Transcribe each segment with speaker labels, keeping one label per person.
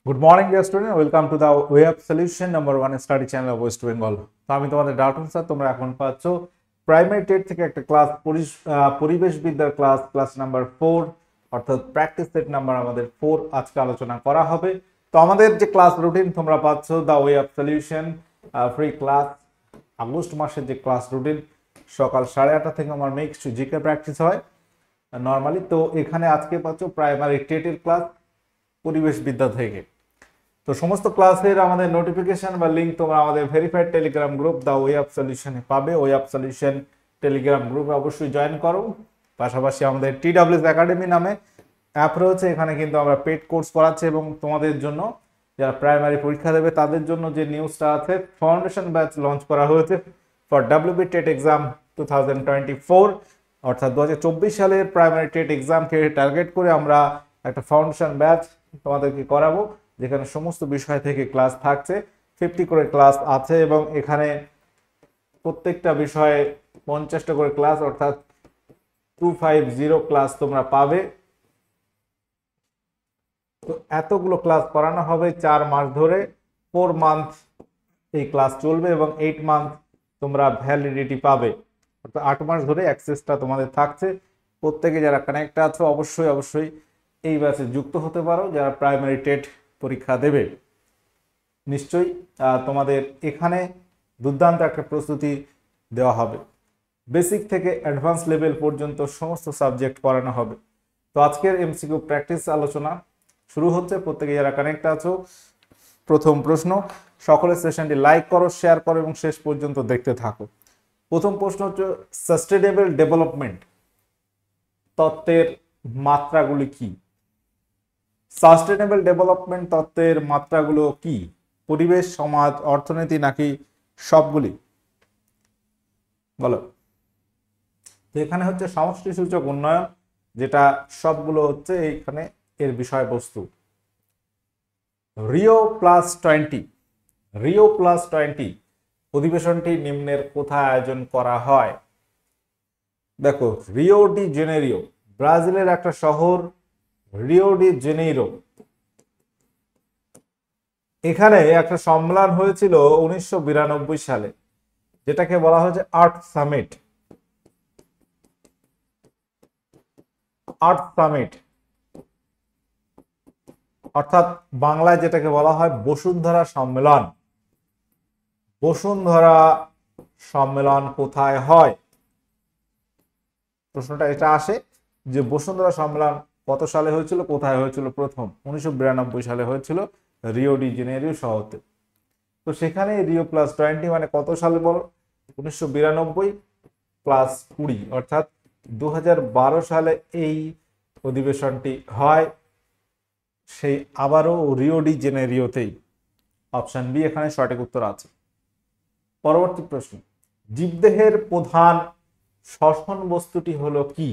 Speaker 1: Good morning dear student, welcome to the web solution number 1 study channel of West Bengal. তো আমি তোমাদের Dalton sir. তোমরা এখন পাচ্ছ প্রাইমারি টেট থেকে একটা ক্লাস, পরিবেশ বিদ্যার ক্লাস নাম্বার 4, অর্থাৎ প্র্যাকটিস সেট নাম্বার আমাদের 4 আজকে আলোচনা করা হবে। তো আমাদের যে ক্লাস রুটিন তোমরা পাচ্ছ the web solution free class, August মাসের যে ক্লাস রুটিন সকাল 8:30 থেকে আমার মেক্স জিকে প্র্যাকটিস হয় নর্মালি। তো এখানে আজকে পাচ্ছ প্রাইমারি টেটের ক্লাস পরিবেশ বিদ্যা থেকে। তো সমস্ত ক্লাসের আমাদের নোটিফিকেশন বা লিঙ্ক তোমরা আমাদের verified telegram group the way of সলিউশনে পাবে। ওয়ে অফ সলিউশন টেলিগ্রাম গ্রুপে অবশ্যই জয়েন করো। পাশাপাশি আমাদের TWS একাডেমি নামে অ্যাপ রয়েছে, এখানে কিন্তু আমরা পেড কোর্স করাচ্ছি এবং তোমাদের জন্য যারা প্রাইমারি পরীক্ষা দেবে তাদের জন্য যে নিউজটা আছে, ফাউন্ডেশন ব্যাচ লঞ্চ করা হয়েছে ফর WB টেট এক্সাম 2024, অর্থাৎ 2024 সালের প্রাইমারি টেট এক্সামকে টার্গেট করে আমরা একটা ফাউন্ডেশন ব্যাচ তোমাদেরকে করাবো, যেখানে সমস্ত বিষয় থেকে ক্লাস থাকছে। 50 করে ক্লাস আছে এবং এখানে প্রত্যেকটা বিষয়ে 50টা করে ক্লাস, অর্থাৎ 250 ক্লাস তোমরা পাবে। তো এতগুলো ক্লাস করানো হবে 4 মাস ধরে। 4 মান্থ এই ক্লাস চলবে এবং 8 মান্থ তোমরা ভ্যালিডিটি পাবে, অর্থাৎ 8 মাস ধরে অ্যাক্সেসটা তোমাদের থাকছে। প্রত্যেকে যারা কানেক্ট আছো অবশ্যই এই ব্যাচে যুক্ত হতে পারো, যারা প্রাইমারি টেট পরীক্ষা দেবে। নিশ্চয়ই তোমাদের এখানে দুর্দান্ত একটা প্রস্তুতি দেওয়া হবে, বেসিক থেকে অ্যাডভান্স লেভেল পর্যন্ত সমস্ত সাবজেক্ট পড়ানো হবে। তো আজকের MCQ প্র্যাকটিস আলোচনা শুরু হচ্ছে। প্রত্যেকে যারা কানেক্ট আছো, প্রথম প্রশ্ন, সকলের সেশনটি লাইক করো, শেয়ার করো এবং শেষ পর্যন্ত দেখতে থাকো। প্রথম প্রশ্ন হচ্ছে, সাস্টেনেবল ডেভেলপমেন্ট তত্ত্বের মাত্রাগুলি কি? সাস্টেনেবল ডেভেলপমেন্ট তত্ত্বের মাত্রাগুলো কি? পরিবেশ, সমাজ, অর্থনীতি নাকি সবগুলি? বলো। তো এখানে হচ্ছে সমষ্টি সূচক উন্নয়ন, যেটা সবগুলো হচ্ছে এইখানে এর বিষয়বস্তু। রিও+20 অধিবেশনটি নিম্নের কোথায় আয়োজন করা হয়? দেখো, রিও ডি জেনেরিও, ব্রাজিলের একটা শহর রিও ডি জেনেইরো, এখানে একটা সম্মেলন হয়েছিল 1992 সালে, যেটাকে বলা হয়েছে আর্থ সামিট। অর্থাৎ বাংলায় যেটাকে বলা হয় বসুন্ধরা সম্মেলন। বসুন্ধরা সম্মেলন কোথায় হয়? প্রশ্নটা এটা আসে যে বসুন্ধরা সম্মেলন কত সালে হয়েছিল, কোথায় হয়েছিল? প্রথম 1992 সালে হয়েছিল রিও ডি জেনেরিও শহরে। তো সেখানে রিও+20 মানে কত সালে বলো? 1992 + 20, অর্থাৎ 2012 সালে এই অধিবেশনটি হয়, সেই আবারও রিও ডি জেনেরিওতেই। অপশন বি এখানে সঠিক উত্তর আছে। পরবর্তী প্রশ্ন, জীবদেহের প্রধান শ্বসন বস্তুটি হলো কি?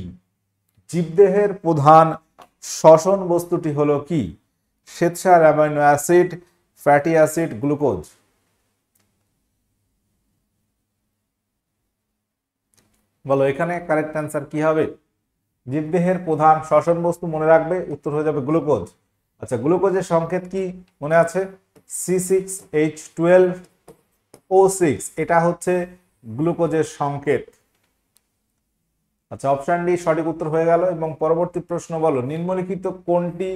Speaker 1: জীবদেহের প্রধান শ্বসন বস্তুটি হলো কি? শ্বেতসার, amino acid, fatty acid, glucose? বলো এখানে কারেক্ট অ্যান্সার কি হবে? জীবদেহের প্রধান শ্বসন বস্তু মনে রাখবে, উত্তর হয়ে যাবে গ্লুকোজ। আচ্ছা, গ্লুকোজের সংকেত কি মনে আছে? C6H12O6, এটা হচ্ছে গ্লুকোজের সংকেত। আচ্ছা, অপশন ডি সঠিক উত্তর হয়ে গেল। এবং পরবর্তী প্রশ্ন, বলো নিম্নলিখিত কোনটি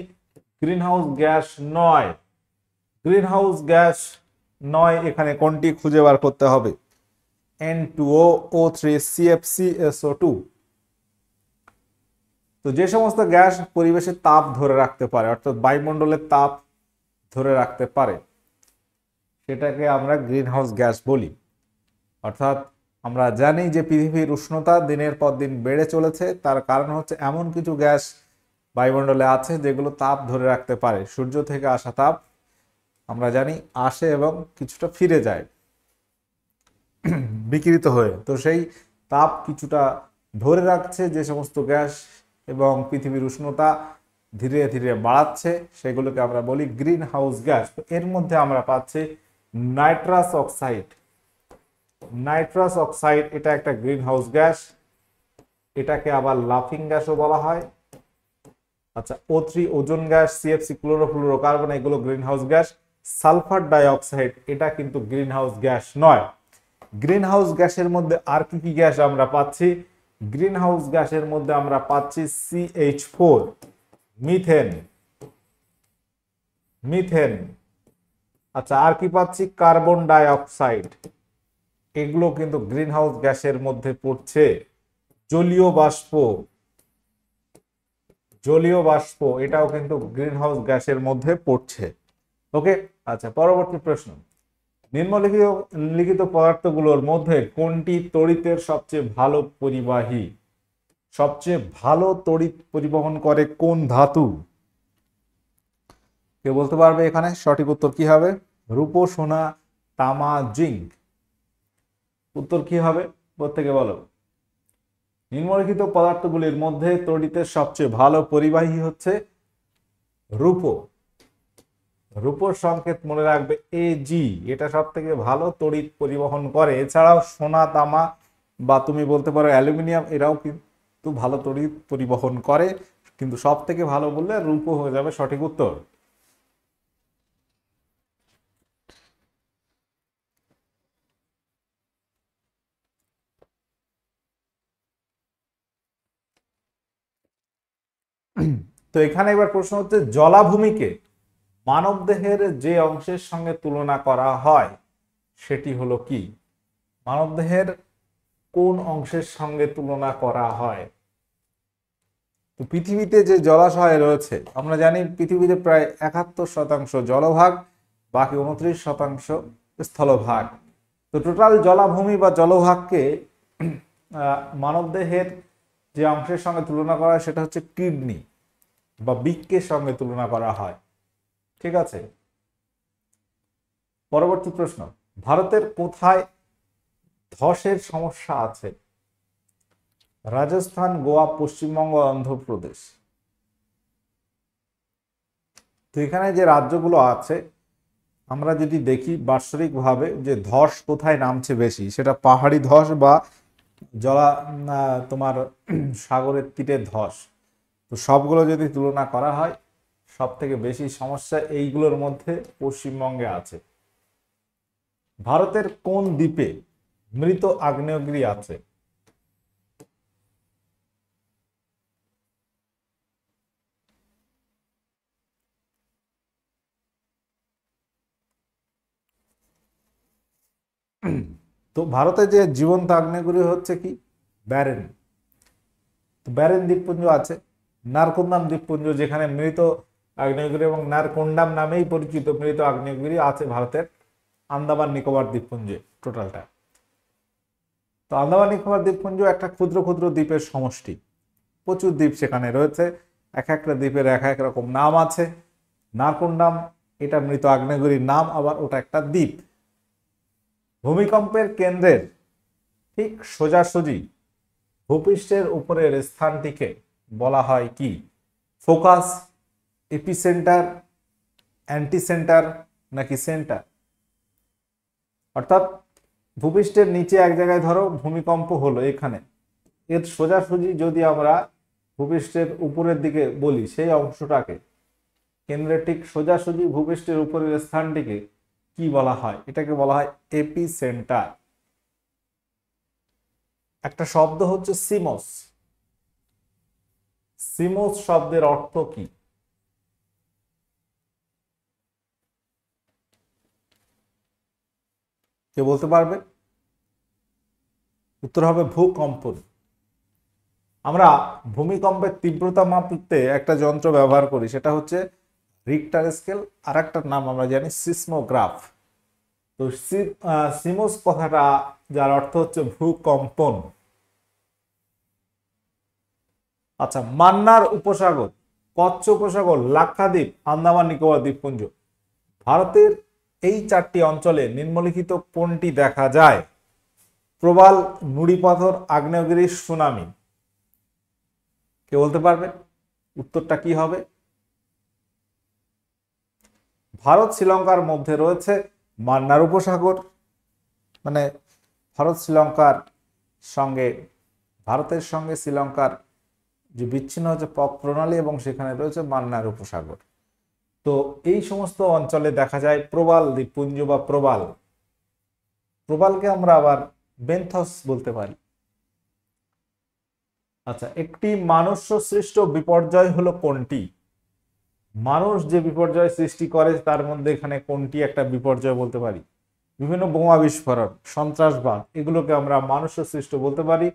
Speaker 1: গ্রিনহাউস গ্যাস নয়? গ্রিনহাউস গ্যাস নয়, এখানে কোনটি খুঁজে বার করতে হবে? N2O, O3, CFC, SO2। তো যে সমস্ত গ্যাস পরিবেশের তাপ ধরে রাখতে পারে, অর্থাৎ বায়ুমণ্ডলের তাপ ধরে রাখতে পারে, সেটাকে আমরা গ্রিনহাউস গ্যাস বলি। অর্থাৎ আমরা জানি যে পৃথিবীর উষ্ণতা দিনের পর দিন বেড়ে চলেছে, তার কারণ হচ্ছে এমন কিছু গ্যাস বায়ুমণ্ডলে আছে যেগুলো তাপ ধরে রাখতে পারে। সূর্য থেকে আসা তাপ আমরা জানি আসে এবং কিছুটা ফিরে যায় বিকিরিত হয়ে, তো সেই তাপ কিছুটা ধরে রাখছে যে সমস্ত গ্যাস, এবং পৃথিবীর উষ্ণতা ধীরে ধীরে বাড়াচ্ছে, সেগুলোকে আমরা বলি গ্রিন হাউস গ্যাস। তো এর মধ্যে আমরা পাচ্ছি নাইট্রাস অক্সাইড। নাইট্রাস অক্সাইড এটা একটা গ্রিন হাউস গ্যাস, এটাকে আবার লাফিং গ্যাসও বলা হয়। আচ্ছা, O3 ozone gas, CFC chlorofluorocarbon এগুলো greenhouse gas. Sulphur dioxide এটা কিন্তু গ্রিন হাউস গ্যাস নয়। গ্রিন হাউস গ্যাসের মধ্যে আর কি কি গ্যাস আমরা পাচ্ছি? গ্রিন হাউস গ্যাসের মধ্যে আমরা পাচ্ছি CH4, মিথেন, মিথেন। আচ্ছা, আর কি পাচ্ছি? কার্বন ডাই অক্সাইড, এগুলো কিন্তু গ্রিন হাউস গ্যাসের মধ্যে পড়ছে। জলীয় বাষ্প, জলীয় বাষ্প এটাও কিন্তু গ্রিন হাউস গ্যাসের মধ্যে পড়ছে। ওকে, আচ্ছা পরবর্তী প্রশ্ন, নিম্নলিখিত পদার্থগুলোর মধ্যে কোনটি তড়িতের সবচেয়ে ভালো পরিবাহী? সবচেয়ে ভালো তড়িৎ পরিবহন করে কোন ধাতু? কে বলতে পারবে এখানে? সঠিক উত্তর কি হবে? রূপো, সোনা, তামা, জিঙ্ক। উত্তর কি হবে প্রত্যেকে বলো। নিম্নলিখিত পদার্থগুলির মধ্যে তড়িতের সবচেয়ে ভালো পরিবাহী হচ্ছে রূপো। রূপোর সংকেত মনে রাখবে Ag, এটা সব থেকে ভালো তড়িৎ পরিবহন করে। এছাড়াও সোনা, তামা বা তুমি বলতে পারো অ্যালুমিনিয়াম, এরাও কিন্তু ভালো তড়িৎ পরিবহন করে, কিন্তু সব থেকে ভালো বললে রূপো হয়ে যাবে সঠিক উত্তর। তো এখানে এবার প্রশ্ন হচ্ছে, জলাভূমিকে মানবদেহের যে অংশের সঙ্গে তুলনা করা হয় সেটি হলো কি? মানবদেহের কোন অংশের সঙ্গে তুলনা করা হয়? তো পৃথিবীতে যে জলাশয় রয়েছে, আমরা জানি পৃথিবীতে প্রায় 71% জলভাগ, বাকি 29% স্থলভাগ। তো টোটাল জলাভূমি বা জলভাগকে মানবদেহের যে অংশের সঙ্গে তুলনা করা হয় সেটা হচ্ছে কিডনি বা বৃক্কের সঙ্গে তুলনা করা হয়। ঠিক আছে, পরবর্তী প্রশ্ন, ভারতের কোথায় ধসের সমস্যা আছে? রাজস্থান, গোয়া, পশ্চিমবঙ্গ, অন্ধ্রপ্রদেশ। তো এখানে যে রাজ্যগুলো আছে আমরা যদি দেখি বাৎসরিকভাবে যে ধস কোথায় নামছে বেশি, সেটা পাহাড়ি ধস বা তোমার সাগরের তীরের ধস। তো সবগুলো যদি তুলনা করা হয় সব থেকে বেশি সমস্যা এইগুলোর মধ্যে পশ্চিমবঙ্গে আছে। ভারতের কোন দ্বীপে মৃত আগ্নেয়গিরি আছে? তো ভারতে যে জীবন্ত আগ্নেয়গিরি হচ্ছে কি? ব্যারেন। তো ব্যারেন দ্বীপপুঞ্জ আছে। নারকোন্দাম দ্বীপপুঞ্জ, যেখানে মৃত আগ্নেয়গিরি এবং নারকোন্ডাম নামেই পরিচিত মৃত আগ্নেয়গিরি আছে ভারতের আন্দামান নিকোবর দ্বীপপুঞ্জে টোটালটা। তো আন্দামান নিকোবর দ্বীপপুঞ্জ একটা ক্ষুদ্র ক্ষুদ্র দ্বীপের সমষ্টি, প্রচুর দ্বীপ সেখানে রয়েছে, এক একটা দ্বীপের এক এক রকম নাম আছে। নারকোন্ডাম এটা মৃত আগ্নেয়গিরির নাম, আবার ওটা একটা দ্বীপ। ভূমিকম্পের কেন্দ্রের ঠিক সোজাসুজি ভূপৃষ্ঠের উপরের স্থানটিকে বলা হয় কি? ফোকাস, এপিসেন্টার, অ্যান্টিসেন্টার নাকি সেন্টার? অর্থাৎ ভূপৃষ্ঠের নিচে এক জায়গায় ধরো ভূমিকম্প হলো, এখানে এর সোজাসুজি যদি আমরা ভূপৃষ্ঠের উপরের দিকে বলি সেই অংশটাকে, কেন্দ্রের ঠিক সোজাসুজি ভূপৃষ্ঠের উপরের স্থানটিকে কি বলা হয়? এটাকে বলা হয় এপিসেন্টার। একটা শব্দ হচ্ছে সিমোস। সিমোস শব্দের অর্থ কি? কে বলতে পারবে? উত্তর হবে ভূকম্পন। আমরা ভূমিকম্পের তীব্রতা মাপতে একটা যন্ত্র ব্যবহার করি, সেটা হচ্ছে রিক্টার স্কেল, আর একটার নাম আমরা জানি সিসমোগ্রাফ। তো সিমোস কথাটা যার অর্থ হচ্ছে ভূকম্পন। আচ্ছা, মান্নার উপসাগর, কচ্ছ উপসাগর, লাক্ষাদ্বীপ, আন্দামান নিকোবর দ্বীপপুঞ্জ, ভারতের এই চারটি অঞ্চলে নিম্নলিখিত কোনটি দেখা যায়? প্রবাল, নুড়িপাথর, আগ্নেয়গিরি, সুনামি। কে বলতে পারবে উত্তরটা কি হবে? ভারত শ্রীলঙ্কার মধ্যে রয়েছে মান্নার উপসাগর, মানে ভারত শ্রীলঙ্কার সঙ্গে, ভারতের সঙ্গে শ্রীলঙ্কার যে বিচ্ছিন্ন হচ্ছে পক প্রণালী এবং সেখানে রয়েছে মান্নার উপসাগর। তো এই সমস্ত অঞ্চলে দেখা যায় প্রবাল দ্বীপপুঞ্জ বা প্রবাল, প্রবালকে আমরা আবার বেন্থস বলতে পারি। আচ্ছা, একটি মানুষ সৃষ্ট বিপর্যয় হলো কোনটি? মানুষ যে বিপর্যয় সৃষ্টি করে তার মধ্যে এখানে কোনটি একটা বিপর্যয় বলতে পারি? বিভিন্ন বোমা বিস্ফোরণ, সন্ত্রাসবাদ, এগুলোকে আমরা মানুষ সৃষ্ট বলতে পারি।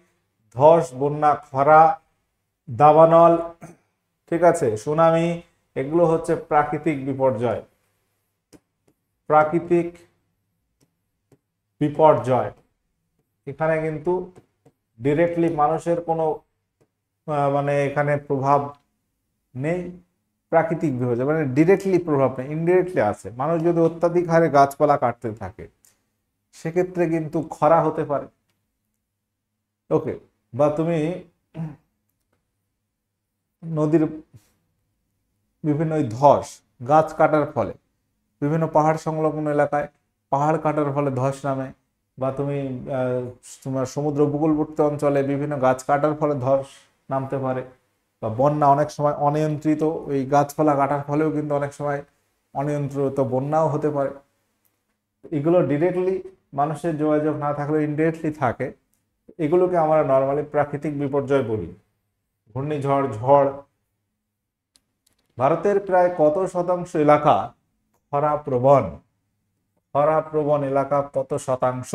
Speaker 1: ধস, বন্যা, খরা, দাবানল, ঠিক আছে, সুনামি, এগুলো হচ্ছে প্রাকৃতিক বিপর্যয়। প্রাকৃতিক বিপর্যয়, এখানে কিন্তু ডিরেক্টলি মানুষের কোনো মানে এখানে প্রভাব নেই। প্রাকৃতিক বিপর্যয় মানে ডিরেক্টলি প্রভাব নেই, ইনডিরেক্টলি আছে। মানুষ যদি অত্যাধিক হারে গাছপালা কাটতে থাকে সেক্ষেত্রে কিন্তু খরা হতে পারে। ওকে, বা তুমি নদীর বিভিন্ন ধস, গাছ কাটার ফলে বিভিন্ন পাহাড় সংলগ্ন এলাকায় পাহাড় কাটার ফলে ধস নামে, বা তুমি তোমার সমুদ্র উপকূলবর্তী অঞ্চলে বিভিন্ন গাছ কাটার ফলে ধস নামতে পারে, বা বন্যা অনেক সময় অনিয়ন্ত্রিত এই গাছপালা কাটার ফলেও কিন্তু অনেক সময় অনিয়ন্ত্রিত বন্যাও হতে পারে। এগুলো ডিরেক্টলি মানুষের যোগাযোগ না থাকলেও ইনডিরেক্টলি থাকে, এগুলোকে আমরা নর্মালি প্রাকৃতিক বিপর্যয় বলি। ঘূর্ণিঝড়, ঝড়। ভারতের প্রায় কত শতাংশ এলাকা খরাপ্রবণ? খরাপ্রবণ এলাকা কত শতাংশ?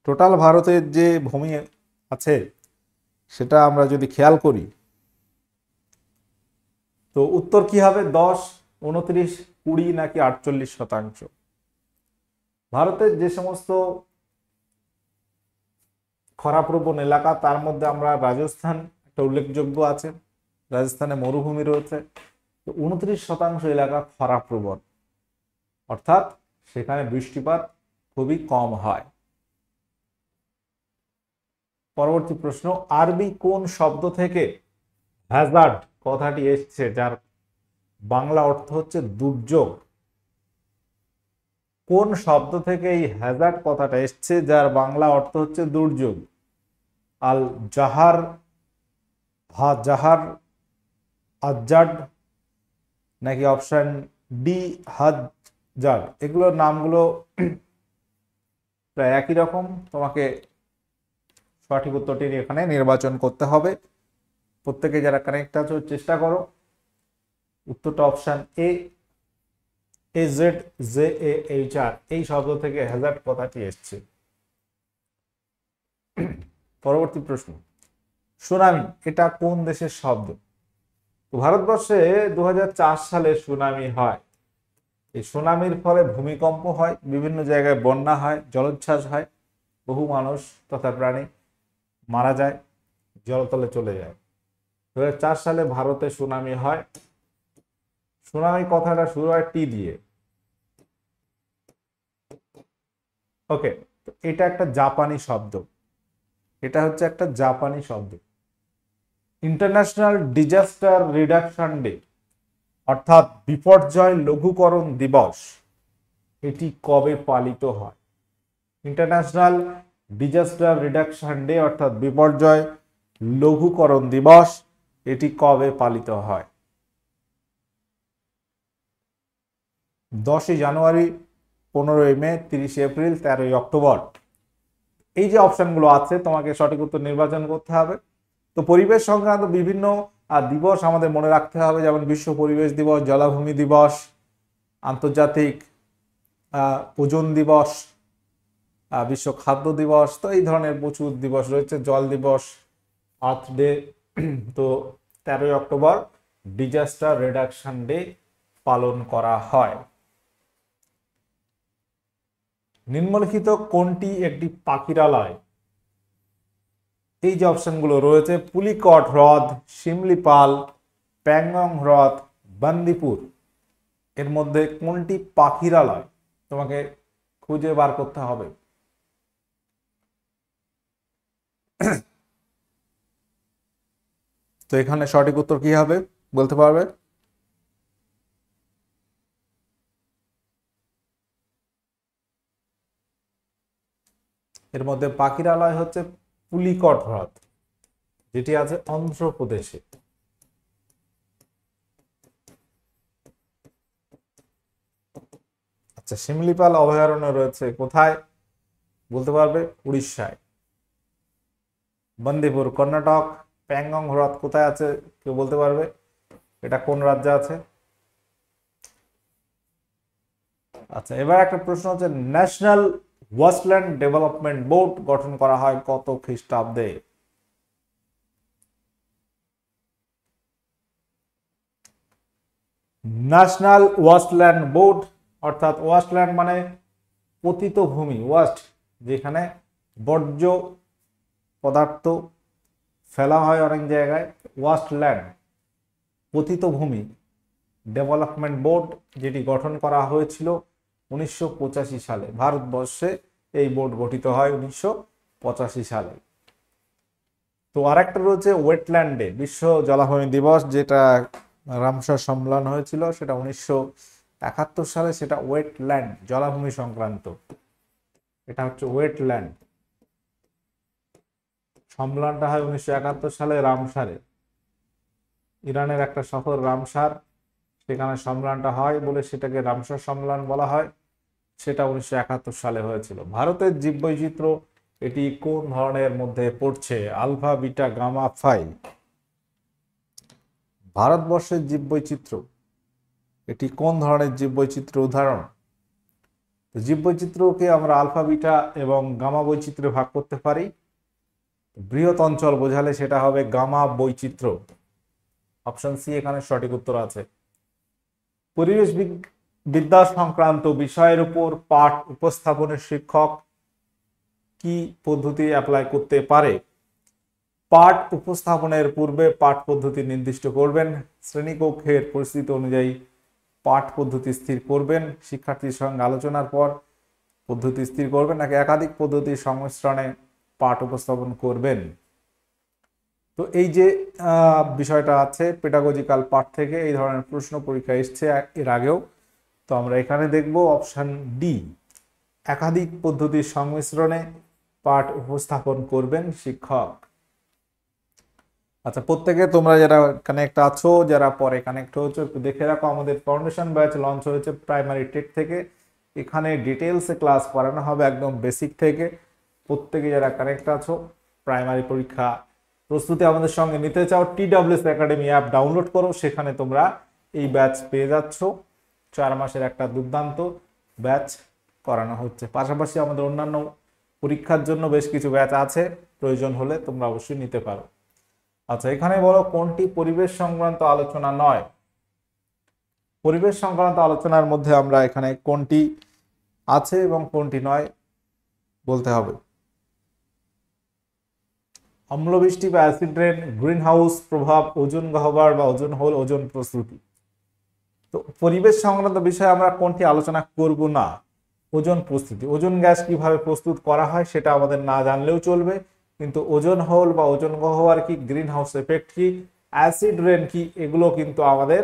Speaker 1: টোটাল ভারতের যে ভূমি আছে সেটা আমরা যদি খেয়াল করি তো উত্তর কি হবে? 10, 29, 20 নাকি 48%? ভারতের যে সমস্ত খরাপ্রবণ এলাকা তার মধ্যে আমরা রাজস্থান একটা উল্লেখযোগ্য আছে, রাজস্থানে মরুভূমি রয়েছে। তো 29% এলাকা খরাপ্রবণ, অর্থাৎ সেখানে বৃষ্টিপাত খুবই কম হয়। পরবর্তী প্রশ্ন, আরবি কোন শব্দ থেকে হ্যাজার্ড কথাটি এসছে যার বাংলা অর্থ হচ্ছে দুর্যোগ? কোন শব্দ থেকে এই হ্যাজার্ড কথাটা এসছে যার বাংলা অর্থ হচ্ছে দুর্যোগ? আল জাহার, জাহার, আজাড, নাকি অপশন ডি হাজার? এগুলোর নামগুলো প্রায় একই রকম, তোমাকে সঠিক উত্তরটি এখানে নির্বাচন করতে হবে। প্রত্যেকে যারা কানেক্ট আছো চেষ্টা করো। উত্তরটা অপশন এ, AZJAHR, এই শব্দ থেকে হ্যাজার্ড কথাটি এসছে। পরবর্তী প্রশ্ন, সুনামি এটা কোন দেশের শব্দ? ভারতবর্ষে 2004 সালে সুনামি হয়। এই সুনামির ফলে ভূমিকম্প হয়, বিভিন্ন জায়গায় বন্যা হয়, জলোচ্ছ্বাস হয়, বহু মানুষ তথা প্রাণী মারা যায়, জলতলে চলে যায়। 2004 সালে ভারতে সুনামি হয়। সুনামি কথাটা শুরু হয় টি দিয়ে। ওকে, এটা একটা জাপানি শব্দ, এটা হচ্ছে একটা জাপানি শব্দ। ইন্টারন্যাশনাল ডিজাস্টার রিডাকশন ডে অর্থাৎ বিপর্যয় লঘুকরণ দিবস, এটি কবে পালিত হয়? ইন্টারন্যাশনাল ডিজাস্টার রিডাকশন ডে অর্থাৎ বিপর্যয় লঘুকরণ দিবস, এটি কবে পালিত হয়? 10 জানুয়ারি, 15 মে, 30 এপ্রিল, 13 অক্টোবর। এই যে অপশনগুলো আছে তোমাকে সঠিক উত্তর নির্বাচন করতে হবে। তো পরিবেশ সংক্রান্ত বিভিন্ন দিবস আমাদের মনে রাখতে হবে, যেমন বিশ্ব পরিবেশ দিবস, জলাভূমি দিবস, আন্তর্জাতিক ওজোন দিবস, বিশ্ব খাদ্য দিবস। তো এই ধরনের প্রচুর দিবস রয়েছে, জল দিবস, আর্থ ডে। তো 13 অক্টোবর ডিজাস্টার রিডাকশন ডে পালন করা হয়। নিম্নলিখিত কোনটি একটি পাখিরালয়? এই যে অপশনগুলো রয়েছে, পুলিকট হ্রদ, শিমলিপাল, প্যাংগং হ্রদ, বান্দিপুর, এর মধ্যে কোনটি পাখিরালয়? তোমাকে খুঁজে বার করতে হবে। তো এখানে সঠিক উত্তর কি হবে বলতে পারবে? এর মধ্যে পাখিরালয় হচ্ছে পুলিকট হ্রদ, যেটি আছে অন্ধ্রপ্রদেশে। আচ্ছা, শিমলিপাল অভয়ারণ্য রয়েছে কোথায় বলতে পারবে? উড়িষ্যায়। বন্দিপুর কর্ণাটক। প্যাংগং হ্রদ কোথায় আছে কেউ বলতে পারবে? এটা কোন রাজ্যে আছে? আচ্ছা, এবার একটা প্রশ্ন হচ্ছে, ন্যাশনাল ওয়েস্টল্যান্ড ডেভেলপমেন্ট বোর্ড গঠন করা হয় কত খ্রিস্টাব্দে? ন্যাশনাল ওয়েস্টল্যান্ড বোর্ড, অর্থাৎ ওয়েস্টল্যান্ড মানে পতিত ভূমি, ওয়েস্ট যেখানে বর্জ্য পদার্থ ফেলা হয় অনেক জায়গায়, ওয়েস্টল্যান্ড পতিত ভূমি ডেভেলপমেন্ট বোর্ড, যেটি গঠন করা হয়েছিল 1985 সালে। ভারতবর্ষে এই বোর্ড গঠিত হয় 1985 সালে। তো আরেকটা রয়েছে ওয়েটল্যান্ড ডে, বিশ্ব জলাভূমি দিবস, যেটা রামসার সম্মেলন হয়েছিল সেটা 1971 সালে, সেটা ওয়েটল্যান্ড জলাভূমি সংক্রান্ত। এটা হচ্ছে ওয়েটল্যান্ড। সম্মেলনটা হয় 1971 সালে রামসারে, ইরানের একটা শহর রামসার, সেখানে সম্মেলনটা হয় বলে সেটাকে রামসার সম্মেলন বলা হয়। সেটা 1971 সালে হয়েছিল। ভারতের জীববৈচিত্র্য এটি কোন ধরনের মধ্যে পড়ছে? Alpha, beta, gamma, phi. ভারতবর্ষের জীববৈচিত্র্য এটি কোন ধরনের জীববৈচিত্র্য উদাহরণ? জীববৈচিত্র্যকে আমরা আলফা, বিটা এবং গামা বৈচিত্র্যে ভাগ করতে পারি। বৃহৎ অঞ্চল বোঝালে সেটা হবে গামা বৈচিত্র্য। অপশন সি এখানে সঠিক উত্তর আছে। পরিবেশ বিদ্যা সংক্রান্ত বিষয়ের উপর পাঠ উপস্থাপনের শিক্ষক কি পদ্ধতি অ্যাপ্লাই করতে পারে? পাঠ উপস্থাপনের পূর্বে পাঠ পদ্ধতি নির্দিষ্ট করবেন, শ্রেণীকক্ষের পরিস্থিতি অনুযায়ী পাঠ পদ্ধতি স্থির করবেন, শিক্ষার্থীর সঙ্গে আলোচনার পর পদ্ধতি স্থির করবেন, নাকি একাধিক পদ্ধতির সংমিশ্রণে পাঠ উপস্থাপন করবেন। তো এই যে বিষয়টা আছে পেডাগজিক্যাল পার্ট থেকে, এই ধরনের প্রশ্ন পরীক্ষা এসছে এর আগেও। তো আমরা এখানে দেখব অপশন ডি, একাধিক পদ্ধতির সংমিশ্রণে পাঠ উপস্থাপন করবেন শিক্ষক। আচ্ছা, প্রত্যেকে তোমরা যারা কানেক্ট আছো, যারা পরে কানেক্ট হয়েছো, একটু দেখে রাখো, আমাদের ফাউন্ডেশন ব্যাচ লঞ্চ হয়েছে প্রাইমারি টেক থেকে। এখানে ডিটেলসে ক্লাস করানো হবে একদম বেসিক থেকে। প্রত্যেকে যারা কানেক্ট আছো, প্রাইমারি পরীক্ষা প্রস্তুতি আমাদের সঙ্গে নিতে চাও, TWS একাডেমি অ্যাপ ডাউনলোড করো, সেখানে তোমরা এই ব্যাচ পেয়ে যাচ্ছ। 4 মাসের একটা দুর্দান্ত ব্যাচ করানো হচ্ছে। পাশাপাশি আমাদের অন্যান্য পরীক্ষার জন্য বেশ কিছু ব্যাচ আছে, প্রয়োজন হলে তোমরা অবশ্যই নিতে পারো। আচ্ছা, এখানে বলো কোনটি পরিবেশ সংক্রান্ত আলোচনা নয়? পরিবেশ সংক্রান্ত আলোচনার মধ্যে আমরা এখানে কোনটি আছে এবং কোনটি নয় বলতে হবে। অম্লবৃষ্টি বা অ্যাসিড রেন, গ্রিন হাউস প্রভাব, ওজোন গহ্বর বা ওজোন হোল, ওজোন প্রস্তুতি। তো পরিবেশ সংক্রান্ত বিষয়ে আমরা কোনটি আলোচনা করব না? ওজোন প্রস্তুতি। ওজোন গ্যাস কিভাবে প্রস্তুত করা হয় সেটা আমাদের না জানলেও চলবে, কিন্তু ওজোন হোল বা ওজোন গহ্বর কি, গ্রিন হাউস এফেক্ট কি, অ্যাসিড রেন কি, এগুলো কিন্তু আমাদের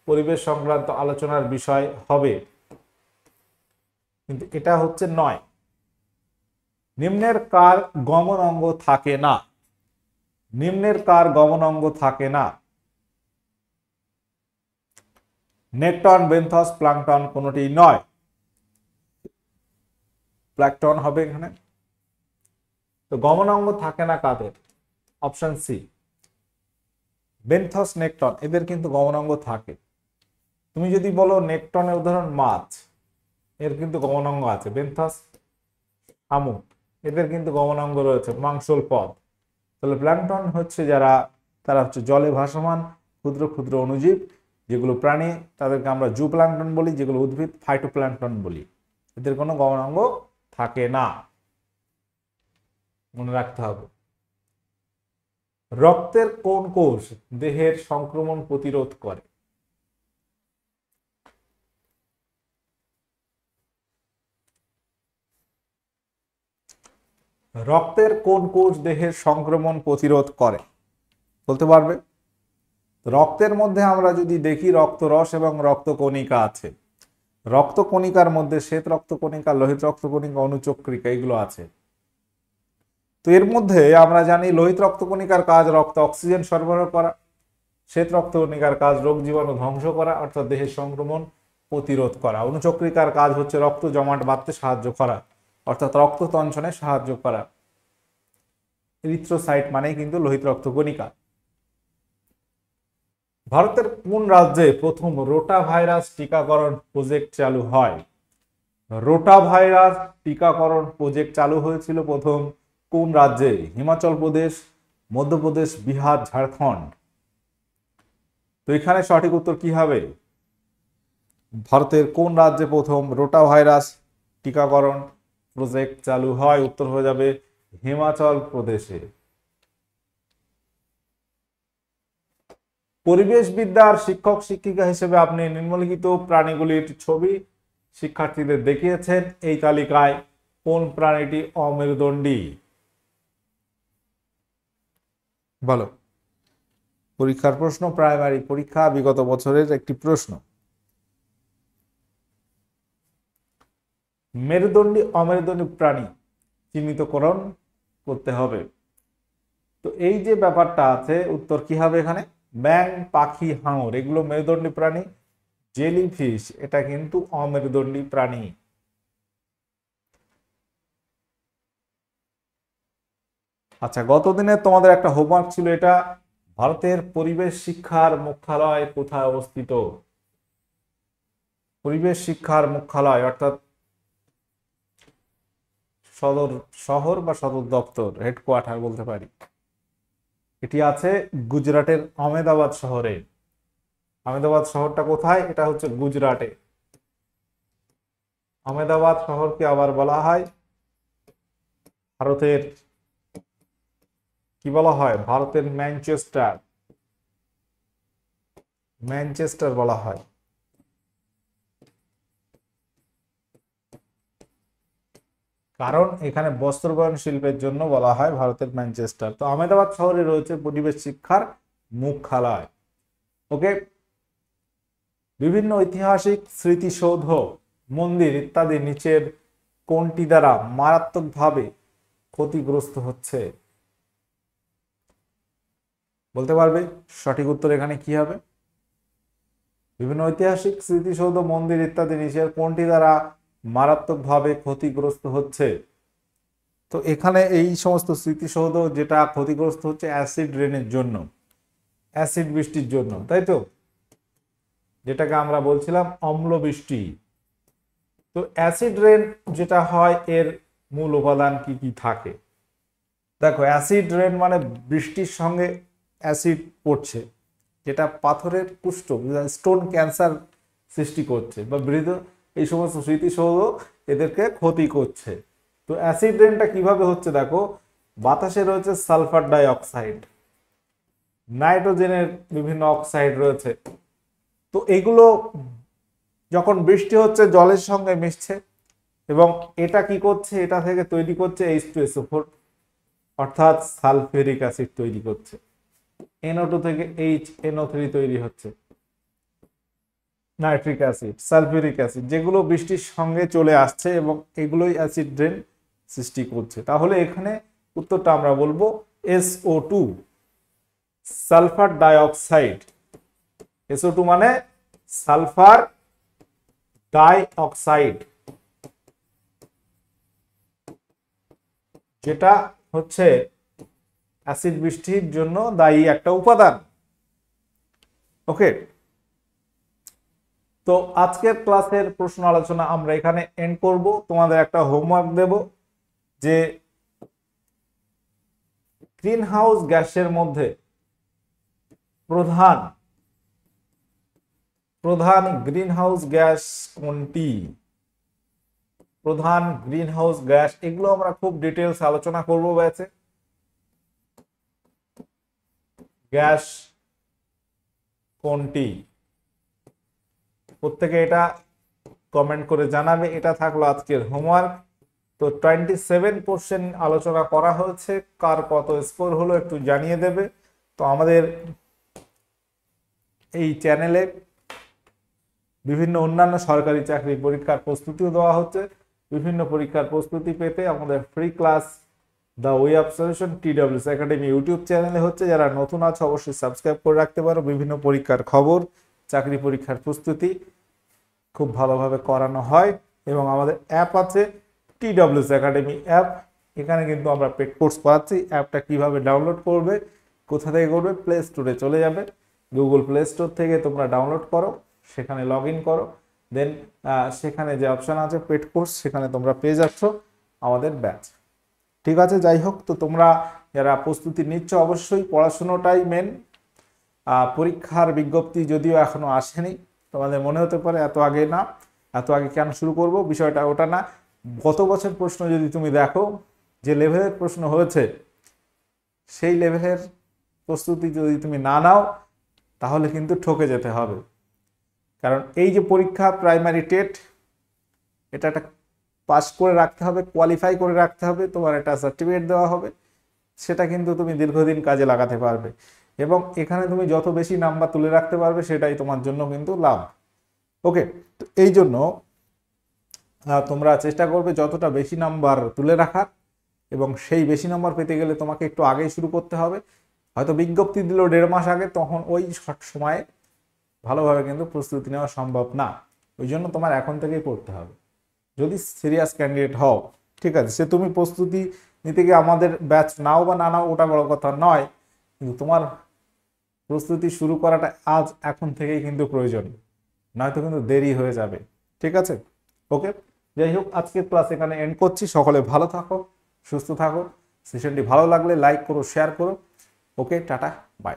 Speaker 1: পরিবেশ সংক্রান্ত আলোচনার বিষয় হবে, কিন্তু এটা হচ্ছে নয়। নিম্নের কার গমন অঙ্গ থাকে না? নিম্নের কার গমন অঙ্গ থাকে না? নেকটন, বেন্থস, প্লাঙ্কটন কোনটি নয়। প্লাঙ্কটন হবে এখানে। তো গমন অঙ্গ থাকে না কাদের? অপশন সি, বেন্থস, নেকটন, এদের কিন্তু গমন অঙ্গ থাকে। তুমি যদি বলো নেকটনের উদাহরণ মাছ, এর কিন্তু গমন অঙ্গ আছে। বেন্থস, শামুক, এদের কিন্তু গমন অঙ্গ রয়েছে, মাংসল পদ। তাহলে প্ল্যাঙ্কটন হচ্ছে তারা হচ্ছে জলে ভাসমান ক্ষুদ্র ক্ষুদ্র অণুজীব, যেগুলো প্রাণী তাদেরকে আমরা জু প্ল্যাঙ্কটন বলি, যেগুলো উদ্ভিদ ফাইটোপ্ল্যাঙ্কটন বলি। এদের কোনো গমন অঙ্গ থাকে না, মনে রাখতে হবে। রক্তের কোন কোষ দেহের সংক্রমণ প্রতিরোধ করে? রক্তের কোন কোষ দেহের সংক্রমণ প্রতিরোধ করে বলতে পারবে? রক্তের মধ্যে আমরা যদি দেখি রক্তরস এবং রক্তকণিকা আছে। রক্তকণিকার মধ্যে শ্বেত রক্তকণিকা, লোহিত রক্তকণিকা, অনুচক্রিকা, এগুলো আছে। তো এর মধ্যে আমরা জানি লোহিত রক্তকণিকার কাজ রক্তে অক্সিজেন সরবরাহ করা, শ্বেত রক্তকণিকার কাজ রোগ জীবাণু ধ্বংস করা অর্থাৎ দেহের সংক্রমণ প্রতিরোধ করা, অনুচক্রিকার কাজ হচ্ছে রক্ত জমাট বাঁধতে সাহায্য করা অর্থাৎ রক্ত তঞ্চনে সাহায্য করা। এরিথ্রোসাইট মানেই কিন্তু লোহিত রক্তকণিকা। ভারতের কোন রাজ্যে প্রথম রোটা ভাইরাস টিকাকরণ প্রজেক্ট চালু হয়? রোটা ভাইরাস টিকাকরণ প্রজেক্ট চালু হয়েছিল প্রথম কোন রাজ্যে? হিমাচল প্রদেশ, মধ্যপ্রদেশ, বিহার, ঝাড়খণ্ড। তো এখানে সঠিক উত্তর কি হবে? ভারতের কোন রাজ্যে প্রথম রোটা ভাইরাস টিকাকরণ প্রজেক্ট চালু হয়? উত্তর হয়ে যাবে হিমাচল প্রদেশে। পরিবেশ বিদ্যার শিক্ষক শিক্ষিকা হিসেবে আপনি নিম্নলিখিত প্রাণীগুলির ছবি শিক্ষার্থীদের দেখিয়েছেন। এই তালিকায় কোন প্রাণীটি অমেরুদণ্ডী? বলো। পরীক্ষার প্রশ্ন, প্রাইমারি পরীক্ষা, বিগত বছরের একটি প্রশ্ন। মেরুদণ্ডী অমেরুদণ্ডী প্রাণী চিহ্নিতকরণ করতে হবে। তো এই যে ব্যাপারটা আছে, উত্তর কি হবে এখানে? ব্যাং, পাখি, হাঙর এগুলো মেরুদণ্ডী প্রাণী। জেলিফিশ এটা কিন্তু অমেরুদণ্ডী প্রাণী। আচ্ছা, গতদিনে তোমাদের একটা হোমওয়ার্ক ছিল, এটা ভারতের পরিবেশ শিক্ষার মুখ্যালয় কোথায় অবস্থিত? পরিবেশ শিক্ষার মুখ্যালয় অর্থাৎ সদর শহর বা সদর দপ্তর, হেডকোয়ার্টার বলতে পারি, এটি আছে গুজরাটের আহমেদাবাদ শহরে। আহমেদাবাদ শহরটা কোথায়? এটা হচ্ছে গুজরাটে। আহমেদাবাদ শহরকে আবার বলা হয় ভারতের, কি বলা হয়? ভারতের ম্যানচেস্টার, ম্যানচেস্টার বলা হয়। কারণ এখানে বস্ত্রবয়ন শিল্পের জন্য বলা হয় ভারতের ম্যানচেস্টার। তো আহমেদাবাদ শহরে রয়েছে পরিবেশ শিক্ষার মুখ্যালয়। ওকে, বিভিন্ন ঐতিহাসিক স্মৃতিসৌধ, মন্দির ইত্যাদি নিচের কোনটি দ্বারা মারাত্মকভাবে ক্ষতিগ্রস্ত হচ্ছে? বলতে পারবে? সঠিক উত্তর এখানে কি হবে? বিভিন্ন ঐতিহাসিক স্মৃতিসৌধ, মন্দির ইত্যাদি নিচের কোনটি দ্বারা মারাত্মকভাবে ক্ষতিগ্রস্ত হচ্ছে? তো এখানে এই সমস্ত স্মৃতিসৌধ যেটা ক্ষতিগ্রস্ত হচ্ছে অ্যাসিড রেনের জন্য, অ্যাসিড বৃষ্টির জন্য, তাই তো, যেটাকে আমরা বলছিলাম অম্ল বৃষ্টি। তো অ্যাসিড রেন যেটা হয় এর মূল উপাদান কি কি থাকে? দেখো, অ্যাসিড রেন মানে বৃষ্টির সঙ্গে অ্যাসিড পড়ছে, যেটা পাথরের কুষ্ঠ, স্টোন ক্যান্সার সৃষ্টি করছে, বা বৃদ্ধ এই সমস্ত স্মৃতিসৌধ এদেরকে ক্ষতি করছে। তো অ্যাসিড রেনটা কিভাবে হচ্ছে? দেখো, বাতাসে রয়েছে সালফার ডাই অক্সাইড, নাইট্রোজেনের বিভিন্ন অক্সাইড রয়েছে। তো এগুলো যখন বৃষ্টি হচ্ছে জলের সঙ্গে মিশছে এবং এটা কি করছে? এটা থেকে তৈরি করছে H2SO4 অর্থাৎ সালফিউরিক অ্যাসিড তৈরি করছে। NO2 থেকে HNO3 তৈরি হচ্ছে, নাইট্রিক অ্যাসিড, সালফিউরিক অ্যাসিড, যেগুলো বৃষ্টির সঙ্গে চলে আসছে এবং এগুলোই অ্যাসিড রেন সৃষ্টি করছে। তাহলে এখানে উত্তরটা আমরা বলবো SO2, সালফার ডাইঅক্সাইড। SO2 মানে সালফার ডাইঅক্সাইড, যেটা হচ্ছে অ্যাসিড বৃষ্টির জন্য দায়ী একটা উপাদান। ওকে, তো আজকের ক্লাসের প্রশ্ন আলোচনা আমরা এখানে এন্ড করব। তোমাদের একটা হোমওয়ার্ক দেব যে গ্রিন হাউস গ্যাসের মধ্যে প্রধান গ্রিন হাউস গ্যাস কোনটি? প্রধান গ্রিন হাউস গ্যাস, এগুলো আমরা খুব ডিটেলস আলোচনা করব ব্যাচে। গ্যাস কোনটি? প্রত্যেকে এটা কমেন্ট করে জানাবে। এটা থাকলো আজকের হোমওয়ার্ক। তো 27% আলোচনা করা হয়েছে, কার কত স্কোর হলো একটু জানিয়ে দেবে। তো আমাদের এই চ্যানেলে বিভিন্ন অন্যান্য সরকারি চাকরি পরীক্ষার প্রস্তুতিও দেওয়া হচ্ছে। বিভিন্ন পরীক্ষার প্রস্তুতি পেতে আমাদের free class the way of solution TWS academy YouTube চ্যানেলে হচ্ছে। যারা নতুন আছে অবশ্যই সাবস্ক্রাইব করে রাখতে পারো। বিভিন্ন পরীক্ষার খবর, চাকরি পরীক্ষার প্রস্তুতি খুব ভালোভাবে করানো হয়। এবং আমাদের অ্যাপ আছে TWS একাডেমি অ্যাপ, এখানে কিন্তু আমরা পেড কোর্স করাচ্ছি। অ্যাপটা কিভাবে ডাউনলোড করবে, কোথা থেকে করবে, প্লে স্টোরে চলে যাবে, গুগল প্লে স্টোর থেকে তোমরা ডাউনলোড করো, সেখানে লগ ইন করো, দেন সেখানে যে অপশান আছে পেড কোর্স, সেখানে তোমরা পেয়ে যাচ্ছ আমাদের ব্যাচ। ঠিক আছে, যাই হোক, তো তোমরা যারা প্রস্তুতি নিচ্ছ অবশ্যই পড়াশুনোটাই মেন। পরীক্ষার বিজ্ঞপ্তি যদিও এখনো আসেনি, তোমাদের মনে হতে পারে এত আগে না, এত আগে কেন শুরু করব, বিষয়টা ওটা না। গত বছর প্রশ্ন যদি তুমি দেখো, যে লেভেলের প্রশ্ন হয়েছে সেই লেভেলের প্রস্তুতি যদি তুমি না নাও তাহলে কিন্তু ঠকে যেতে হবে। কারণ এই যে পরীক্ষা প্রাইমারি টেট, এটা একটা পাস করে রাখতে হবে, কোয়ালিফাই করে রাখতে হবে, তোমার একটা সার্টিফিকেট দেওয়া হবে, সেটা কিন্তু তুমি দীর্ঘদিন কাজে লাগাতে পারবে। এবং এখানে তুমি যত বেশি নাম্বার তুলে রাখতে পারবে সেটাই তোমার জন্য কিন্তু লাভ। ওকে, তো এই জন্য তোমরা চেষ্টা করবে যতটা বেশি নাম্বার তুলে রাখার, এবং সেই বেশি নাম্বার পেতে গেলে তোমাকে একটু আগেই শুরু করতে হবে। হয়তো বিজ্ঞপ্তি দিল 1.5 মাস আগে, তখন ওই শর্ট সময়ে ভালোভাবে কিন্তু প্রস্তুতি নেওয়া সম্ভব না। ওই জন্য তোমার এখন থেকেই পড়তে হবে যদি সিরিয়াস ক্যান্ডিডেট হও। ঠিক আছে, সে তুমি প্রস্তুতি নিতে গিয়ে আমাদের ব্যাচ নাও বা না নাও ওটা বড় কথা নয়, কিন্তু তোমার প্রস্তুতি শুরু করাটা আজ এখন থেকেই কিন্তু প্রয়োজন, নয়তো কিন্তু দেরি হয়ে যাবে। ঠিক আছে, ওকে, যাই হোক, আজকের ক্লাস এখানে এন্ড করছি। সকলে ভালো থাকো, সুস্থ থাকো। সেশনটি ভালো লাগলে লাইক করো, শেয়ার করো। ওকে, টাটা, বাই।